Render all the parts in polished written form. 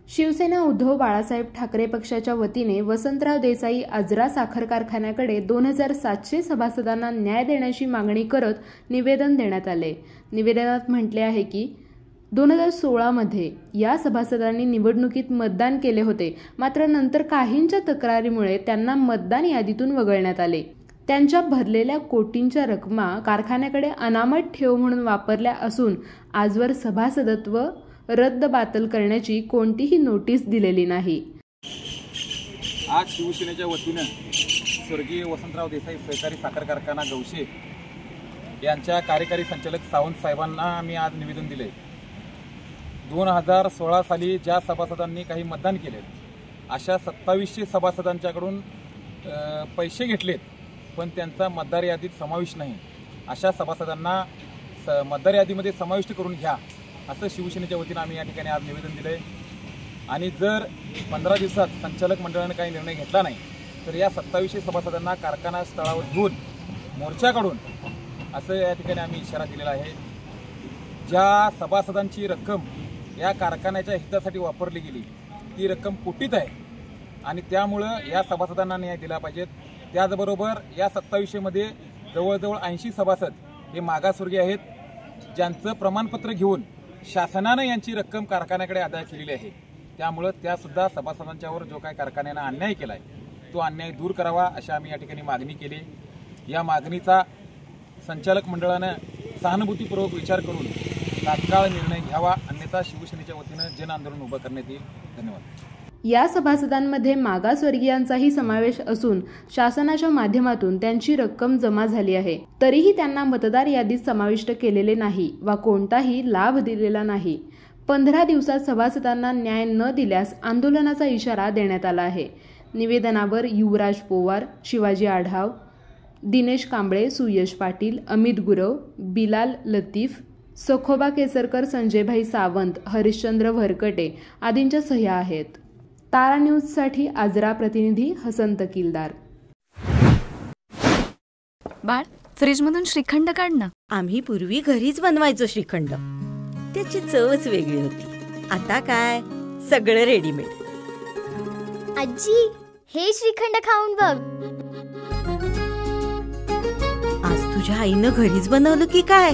शिवसेना उद्धव बाळासाहेब ठाकरे पक्षाच्या वतीने वसंतराव देसाई आजरा साखर कारखान्याकडे 2700 सभासदांना न्याय देण्याची मागणी करत निवेदन देण्यात आले। निवेदनात म्हटले आहे की 2016 मध्ये या सभासदांनी निवडणुकीत मतदान केले होते, मात्र नंतर काहींच्या तक्रारीमुळे त्यांना मतदान यादीतून वगळण्यात आले। त्यांच्या भरलेल्या कोटींच्या रकमा कारखान्याकडे अनामत ठेव म्हणून वापरल्या असून आजवर सभासदत्व रद्द-बातल करण्याची कोणतीही नोटीस दिलेली नाही। आज शिवसेनेच्या वतीने स्वर्गीय वसंतराव देसाई सहकारी साखर कारखाना गौशे यांच्या कार्यकारी संचालक सावंत साहेबांना आम्ही आज निवेदन दिले। 2016 साली ज्या सभासदांनी काही मतदान केले अशा 2700 सभासदांच्याकडून पैसे घेतलेत, पण त्यांचा मतदार यादीत समावेश नाही, अशा सभासदांना मतदार यादीमध्ये समाविष्ट करून घ्या असं शिवसेनेच्या वतीने आम्ही या ठिकाणी आज निवेदन दिले। आणि जर 15 दिवसात संचालक मंडळाने काही निर्णय घेतला नाही तर या 2700 सभासदांना कारखाना स्थळावर घेऊन मोर्चा काढून असं या ठिकाणी आम्ही इशारा दिलेला आहे। ज्या सभासदांची रक्कम या कारखान्याच्या हितासाठी वापरली गेली ती रक्कम कोटीत आहे आणि त्यामुळं या सभासदांना न्याय दिला पाहिजे। त्याचबरोबर या 2700 मध्ये जवळजवळ 80 सभासद हे मागासवर्गीय आहेत, ज्यांचं प्रमाणपत्र घेऊन शासनानं यांची रक्कम कारखान्याकडे अदा केलेली आहे। त्यामुळे त्यासुद्धा सभासदांच्यावर जो काही कारखान्यानं अन्याय केला आहे तो अन्याय दूर करावा अशी आम्ही या ठिकाणी मागणी केली। या मागणीचा संचालक मंडळानं सहानुभूतीपूर्वक विचार करून तात्काळ निर्णय घ्यावा, अन्यथा शिवसेनेच्या वतीनं जन आंदोलन उभं करण्यात येईल। धन्यवाद। या सभासदांमध्ये मागासवर्गीयांचाही समावेश असून शासनाच्या माध्यमातून त्यांची रक्कम जमा झाली आहे, तरीही त्यांना मतदार यादीत समाविष्ट केलेले नाही वा कोणताही लाभ दिलेला नाही। 15 दिवसात सभासदांना न्याय न दिल्यास आंदोलनाचा इशारा देण्यात आला आहे। निवेदनावर युवराज पोवार, शिवाजी आढाव, दिनेश कांबळे, सुयश पाटील, अमित गुरव, बिलाल लतीफ, सखोबा केसरकर, संजयभाई सावंत, हरिश्चंद्र भरकटे आदींच्या सह्या आहेत। तारा न्यूजसाठी आजरा प्रतिनिधी हसन तकीलदार। बाळ, फ्रीजमधून श्रीखंड काढ ना। आम्ही पूर्वी घरीच बनवायचो श्रीखंड, त्याची चवच वेगळी होती। आता काय सगळं रेडीमेड। आजी, हे श्रीखंड खाऊन बघ। आज तुझ्या आईनं घरीच बनवलं की काय?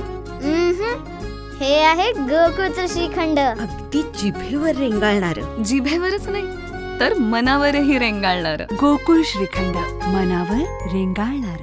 हे आहे गोकुळचं श्रीखंड, अगदी जिभेवर रेंगाळणार। जिभेवरच नाही तर मनावरही रेंगाळणार। गोकुळ श्रीखंड, मनावर रेंगाळणार।